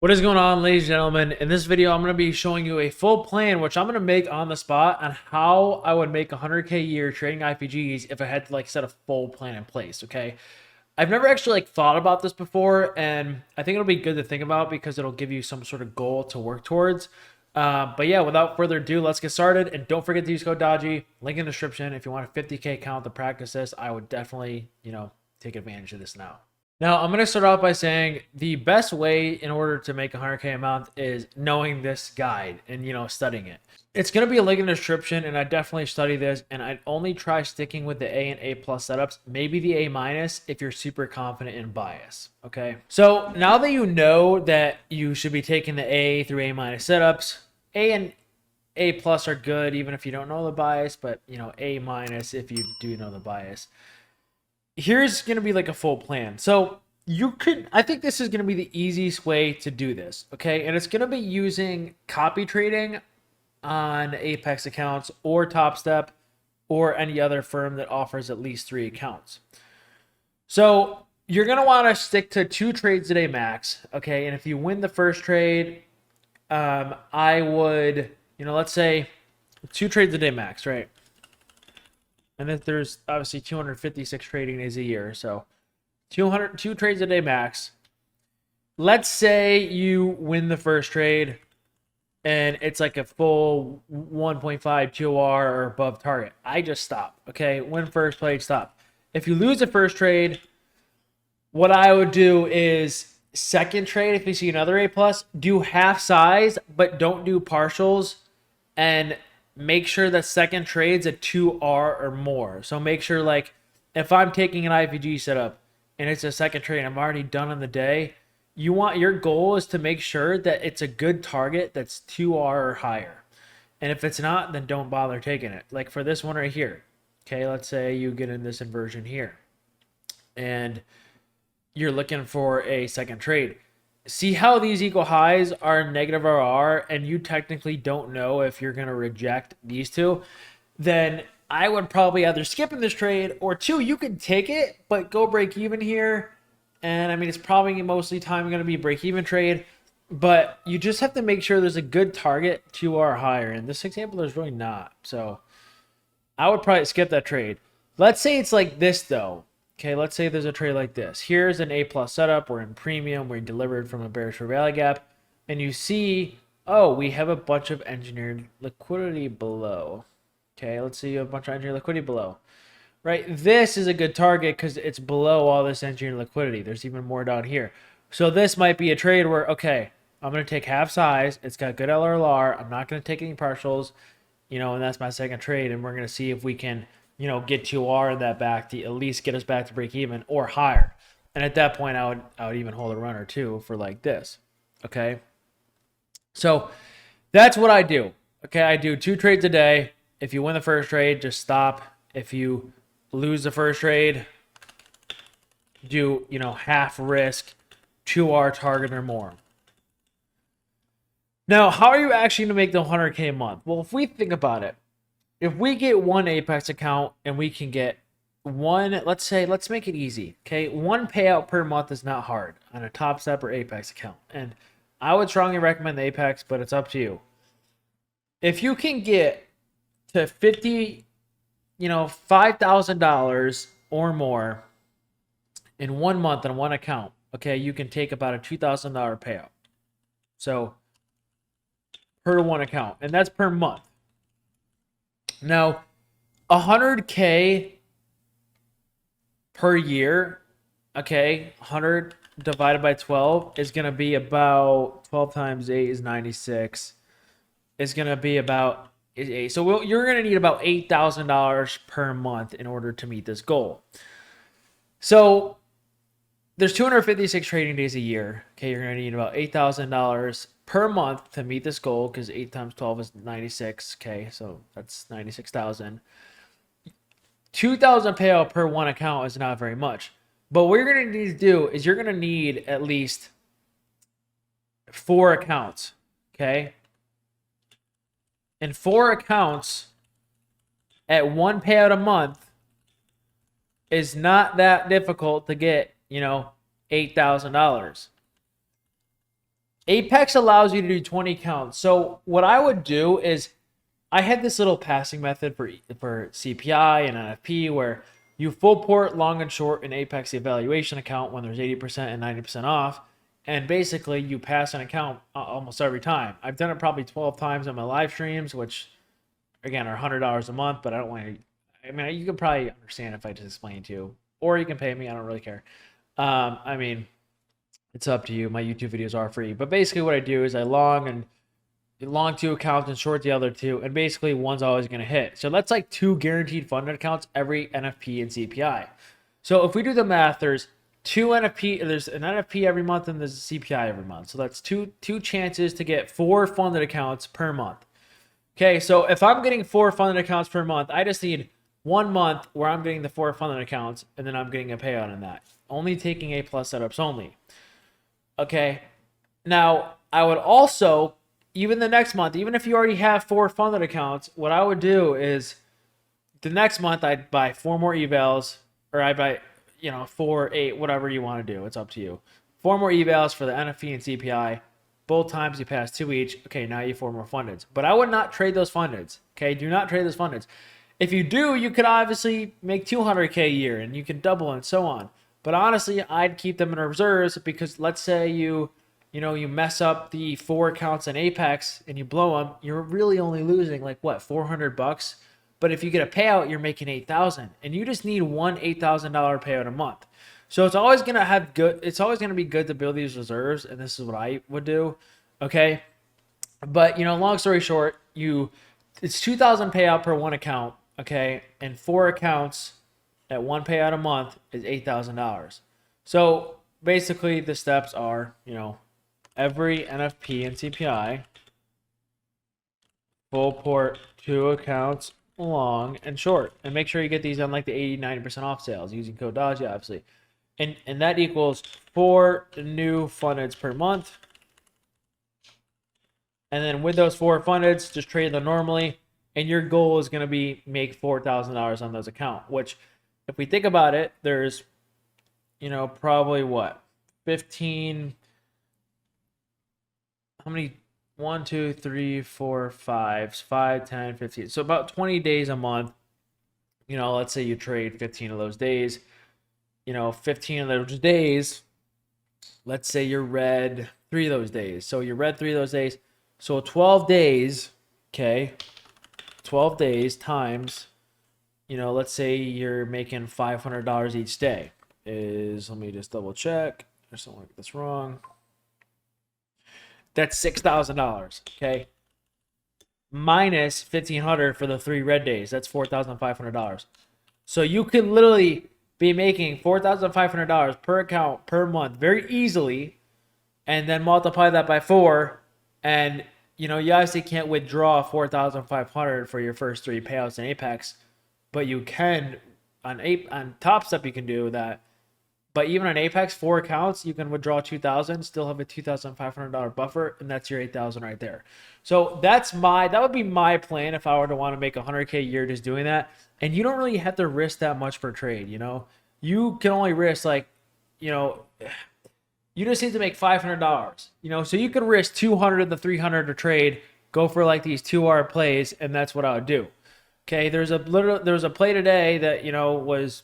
What is going on, ladies and gentlemen? In this video, I'm going to be showing you a full plan, which I'm going to make on the spot on how I would make 100K a year trading iFVGs if I had to set a full plan in place, okay? I've never actually thought about this before, and I think it'll be good to think about because it'll give you some sort of goal to work towards. But yeah, without further ado, let's get started. And don't forget to use code Dodgy, link in the description. If you want a 50K account to practice this, I would definitely, take advantage of this now. Now, I'm going to start off by saying the best way in order to make 100K a month is knowing this guide and, studying it. It's going to be a link in the description, and I definitely study this, and I'd only try sticking with the A and A plus setups, maybe the A minus if you're super confident in bias, okay? So now that you know that you should be taking the A through A minus setups, A and A plus are good even if you don't know the bias, but, A minus if you do know the bias. Here's going to be a full plan. So I think this is going to be the easiest way to do this. Okay. And it's going to be using copy trading on Apex accounts or Topstep or any other firm that offers at least 3 accounts. So you're going to want to stick to 2 trades a day max. Okay. And if you win the first trade, I would, let's say 2 trades a day max, right? And then there's obviously 256 trading days a year. So 2 trades a day max. Let's say you win the first trade and it's a full 1.5 TOR or above target. I just stop. Okay. Win first trade, stop. If you lose the first trade, what I would do is second trade, if you see another A plus, do half size, but don't do partials, and make sure that second trade's a 2R or more. So make sure if I'm taking an iFVG setup and it's a second trade, I'm already done on the day. Your goal is to make sure that it's a good target that's 2R or higher. And if it's not, then don't bother taking it. Like for this one right here. Okay, let's say you get in this inversion here and you're looking for a second trade. See how these equal highs are negative RR, and you technically don't know if you're going to reject these two, then I would probably either skip in this trade, or 2, you could take it, but go break even here. And I mean, it's probably mostly time going to be break even trade, but you just have to make sure there's a good target 2R higher. In this example, there's really not. So I would probably skip that trade. Let's say it's like this though. Okay, let's say there's a trade like this. Here's an A plus setup. We're in premium. We're delivered from a bearish rally gap. And you see, oh, we have a bunch of engineered liquidity below. Okay, let's see a bunch of engineered liquidity below. Right, this is a good target because it's below all this engineered liquidity. There's even more down here. So this might be a trade where, okay, I'm going to take half size. It's got good LRLR. I'm not going to take any partials, and that's my second trade. And we're going to see if we can get 2R in that back to at least get us back to break even or higher. And at that point, I would even hold a run or 2 for this. Okay. So that's what I do. Okay. I do 2 trades a day. If you win the first trade, just stop. If you lose the first trade, do, half risk, 2R target or more. Now, how are you actually going to make the 100K a month? Well, if we think about it, if we get 1 Apex account and we can get 1, let's make it easy, okay? 1 payout per month is not hard on a Topstep or Apex account. And I would strongly recommend the Apex, but it's up to you. If you can get to $5,000 or more in 1 month on 1 account, okay, you can take about a $2,000 payout. So per 1 account, and that's per month. Now, 100K per year, okay, 100 divided by 12 is going to be about 12 times 8 is 96. It's going to be about 8. So you're going to need about $8,000 per month in order to meet this goal. So there's 256 trading days a year. Okay, you're going to need about $8,000 per month to meet this goal because 8 times 12 is 96. Okay, so that's 96,000. 2,000 payout per 1 account is not very much. But what you're going to need to do is you're going to need at least 4 accounts. Okay, and 4 accounts at 1 payout a month is not that difficult to get, $8,000. Apex allows you to do 20 counts. So what I would do is I had this little passing method for CPI and NFP where you full port long and short an Apex evaluation account when there's 80% and 90% off. And basically you pass an account almost every time. I've done it probably 12 times on my live streams, which again are $100 a month, but I don't want to, I mean, you can probably understand if I just explain to you, or you can pay me. I don't really care. I mean, it's up to you. My YouTube videos are free, but basically what I do is I long two accounts and short the other two, and basically one's always going to hit. So that's like 2 guaranteed funded accounts every NFP and CPI. So if we do the math, there's an NFP every month and there's a CPI every month. So that's two chances to get 4 funded accounts per month. Okay, so if I'm getting 4 funded accounts per month, I just need 1 month where I'm getting the 4 funded accounts, and then I'm getting a payout in that. Only taking A+ setups only. Okay, now I would also, even the next month, even if you already have 4 funded accounts, what I would do is the next month I'd buy 4 more evals, or I'd buy, 4, 8, whatever you want to do. It's up to you. 4 more evals for the NFP and CPI. Both times you pass 2 each. Okay, now you have 4 more fundeds. But I would not trade those fundeds. Okay, do not trade those fundeds. If you do, you could obviously make 200K a year and you can double and so on. But honestly, I'd keep them in reserves because let's say you mess up the 4 accounts in Apex and you blow them, you're really only losing like what, $400? But if you get a payout, you're making $8,000, and you just need one $8,000 payout a month. So it's always gonna be good to build these reserves, and this is what I would do. Okay, but long story short, it's $2,000 payout per 1 account. Okay, and 4 accounts at 1 payout a month is $8,000. So basically the steps are, every NFP and CPI, full port 2 accounts long and short, and make sure you get these on like the 80-90% off sales using code Dodgy, obviously, and that equals 4 new fundeds per month. And then with those 4 fundeds, just trade them normally, and your goal is going to be make $4,000 on those accounts, which if we think about it, there's, probably what, 15, how many, 1, 2, 3, 4, 5, 10, 15. So about 20 days a month, let's say you trade 15 of those days, 15 of those days, let's say you're red 3 of those days. So you're red 3 of those days. So 12 days, okay, 12 days times, let's say you're making $500 each day let me just double check. There's something like this wrong. That's $6,000, okay? Minus $1,500 for the 3 red days. That's $4,500. So you could literally be making $4,500 per account per month very easily, and then multiply that by 4, and you obviously can't withdraw $4,500 for your first 3 payouts in Apex, but you can on topstep you can do that. But even on Apex, 4 accounts, you can withdraw $2,000, still have a $2,500 buffer, and that's your $8,000 right there. So that would be my plan if I were to want to make $100K a year just doing that. And you don't really have to risk that much per trade, You can only risk you just need to make $500, so you could risk 200 to 300 to trade, go for like these 2-hour plays, and that's what I would do. Okay, there was a play today that was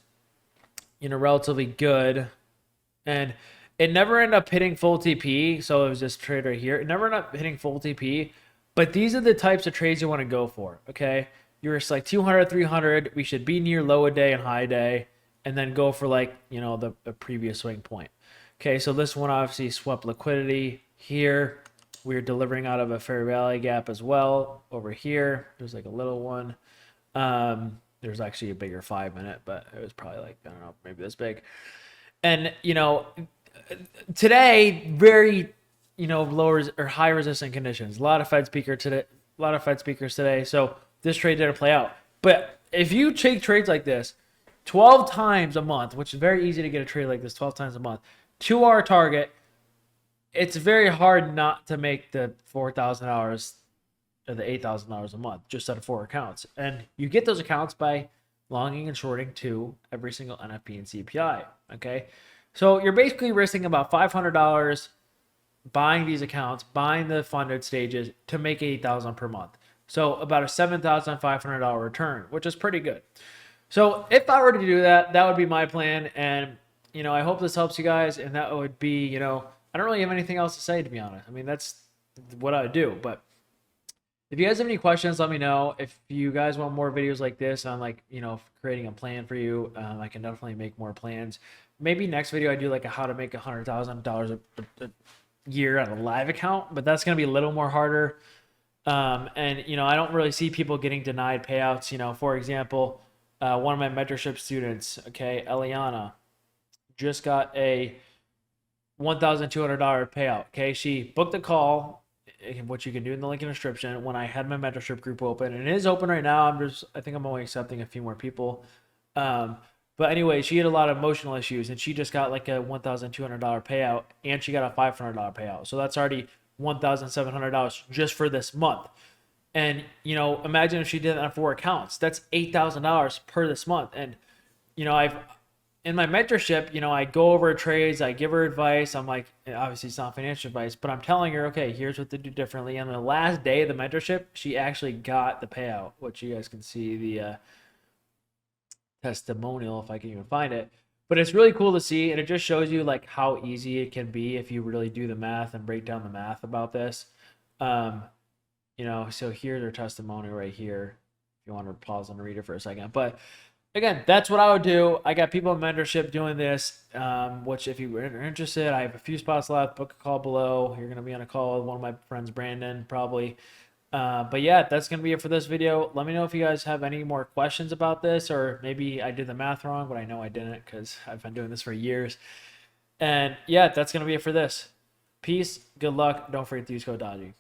relatively good, and it never ended up hitting full TP. So it was this trade right here. It never ended up hitting full TP, but these are the types of trades you want to go for. Okay, you're just like 200, 300. We should be near low a day and high day, and then go for like the previous swing point. Okay, so this one obviously swept liquidity here. We're delivering out of a fair value gap as well over here. There's like a little one. There's actually a bigger 5-minute, but it was probably like, I don't know, maybe this big. And, today, very, lower or high resistant conditions. A lot of Fed speakers today. So this trade didn't play out. But if you take trades like this 12 times a month, which is very easy to get a trade like this 12 times a month, to our target, it's very hard not to make the $4,000 or the $8,000 a month just out of 4 accounts. And you get those accounts by longing and shorting to every single NFP and CPI. Okay, so you're basically risking about $500 buying these accounts, buying the funded stages to make 8,000 per month. So about a $7,500 return, which is pretty good. So if I were to do that, that would be my plan. And, you know, I hope this helps you guys. And that would be, you know, I don't really have anything else to say, to be honest. I mean, that's what I would do. But if you guys have any questions, let me know. If you guys want more videos like this on, like, you know, creating a plan for you, I can definitely make more plans. Maybe next video I do like a how to make $100,000 a year on a live account, but that's going to be a little more harder. And, you know, I don't really see people getting denied payouts. You know, for example, one of my mentorship students, okay, Eliana, just got a $1,200 payout. Okay, she booked a call, which you can do in the link in the description, when I had my mentorship group open, and it is open right now. I think I'm only accepting a few more people. But anyway, she had a lot of emotional issues, and she just got like a $1,200 payout, and she got a $500 payout. So that's already $1,700 just for this month. And, you know, imagine if she did that on 4 accounts. That's $8,000 per this month. And, you know, in my mentorship, you know, I go over trades, I give her advice. I'm like, obviously it's not financial advice, but I'm telling her, okay, here's what to do differently. And on the last day of the mentorship, she actually got the payout, which you guys can see the testimonial if I can even find it. But it's really cool to see, and it just shows you like how easy it can be if you really do the math and break down the math about this. You know, so here's her testimonial right here, if you want to pause and read it for a second. But again, that's what I would do. I got people in mentorship doing this, which if you were interested, I have a few spots left. Book a call below. You're going to be on a call with one of my friends, Brandon, probably. But yeah, that's going to be it for this video. Let me know if you guys have any more questions about this, or maybe I did the math wrong, but I know I didn't because I've been doing this for years. And yeah, that's going to be it for this. Peace. Good luck. Don't forget to use code Dodgy.